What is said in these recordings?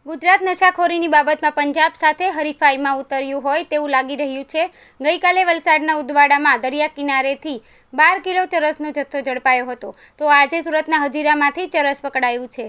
ગુજરાત નશાખોરીની બાબતમાં પંજાબ સાથે હરીફાઈમાં ઉતર્યું હોય તેવું લાગી રહ્યું છે। ગઈકાલે વલસાડના ઉદવાડામાં દરિયા કિનારેથી 12 કિલો ચરસનો જથ્થો ઝડપાયો હતો, તો આજે સુરતના હજીરામાંથી ચરસ પકડાયું છે।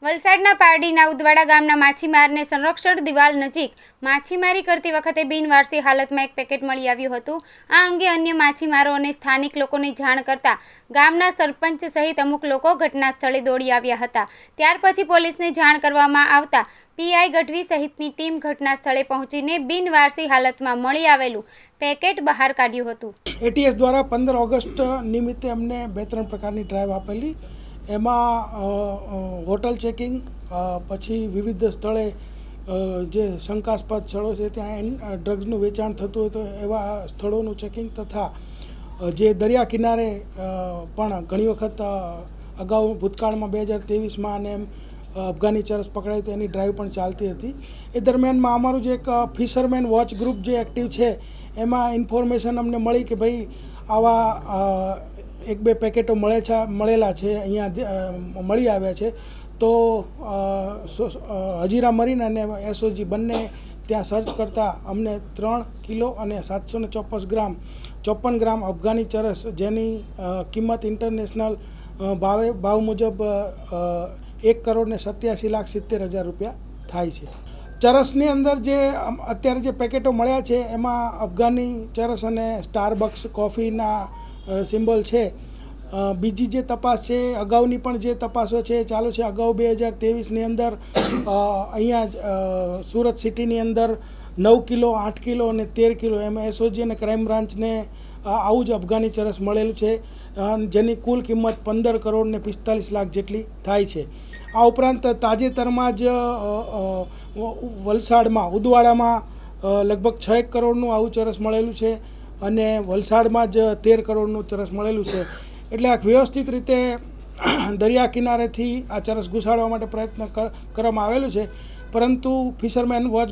વલસાડના પારડીના ઉદવાડા ગામના માછીમારને સંરક્ષણ દિવાલ નજીક માછીમારી કરતી વખતે બિનવારસી હાલતમાં એક પેકેટ મળી આવ્યું હતું। આ અંગે અન્ય માછીમારો અને સ્થાનિક લોકોને જાણ કરતા ગામના સરપંચ સહિત અમુક લોકો ઘટના સ્થળે દોડી આવ્યા હતા। ત્યાર પછી પોલીસને જાણ કરવામાં આવતા પીઆઈ ગઢવી સહિતની ટીમ ઘટના સ્થળે પહોંચીને બિનવારસી હાલતમાં મળી આવેલું પેકેટ બહાર કાઢ્યું હતું। એટીએસ દ્વારા 15 ઓગસ્ટ નિમિત્તે અમને 2-3 પ્રકારની ડ્રાઈવ આપેલી। એમાં હોટલ ચેકિંગ, પછી વિવિધ સ્થળે જે શંકાસ્પદ સ્થળો છે ત્યાં ડ્રગ્સનું વેચાણ થતું હોય તો એવા સ્થળોનું ચેકિંગ તથા જે દરિયા કિનારે પણ ઘણી વખત અગાઉ ભૂતકાળમાં 2023માં અને અફઘાની ચરસ પકડાઈ તો એની ડ્રાઈવ પણ ચાલતી હતી। એ દરમિયાનમાં અમારું જે એક ફિશરમેન વોચ ગ્રુપ જે એક્ટિવ છે એમાં ઇન્ફોર્મેશન અમને મળી કે ભાઈ આવા 1-2 પેકેટો મળેલા છે, અહીંયા મળી આવ્યા છે। તો હજીરા મરીન અને એસઓજી બંને ત્યાં સર્ચ કરતાં અમને 3 કિલો અને 754 ગ્રામ અફઘાની ચરસ, જેની કિંમત ઇન્ટરનેશનલ ભાવ મુજબ 1,87,70,000 રૂપિયા થાય છે। ચરસની અંદર જે અત્યારે જે પેકેટો મળ્યા છે એમાં અફઘાની ચરસ અને સ્ટારબક્સ કોફીના સિમ્બોલ છે। બીજી જે તપાસ છે, અગાઉની પણ જે તપાસો છે ચાલુ છે। અગાઉ 2023ની અંદર અહીંયા સુરત સિટીની અંદર 9 કિલો, 8 કિલો અને 13 કિલો એમાં એસઓજી અને ક્રાઇમ બ્રાન્ચને આવું જ અફઘાની ચરસ મળેલું છે, જેની કુલ કિંમત 15 કરોડ ને 45 લાખ જેટલી થાય છે। આ ઉપરાંત તાજેતરમાં જ વલસાડમાં ઉદવાડામાં લગભગ 6 કરોડનું આવું ચરસ મળેલું છે અને વલસાડમાં જ 13 કરોડનું ચરસ મળેલું છે। એટલે આ વ્યવસ્થિત રીતે દરિયા કિનારેથી આ ચરસ ઘુસાડવા માટે પ્રયત્ન કરવામાં આવેલું છે, પરંતુ ફિશરમેન વોચ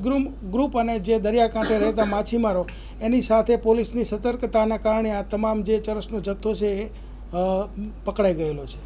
ગ્રુપ અને જે દરિયાકાંઠે રહેતા માછીમારો એની સાથે પોલીસની સતર્કતાના કારણે આ તમામ જે ચરસનો જથ્થો છે એ પકડાઈ ગયેલો છે।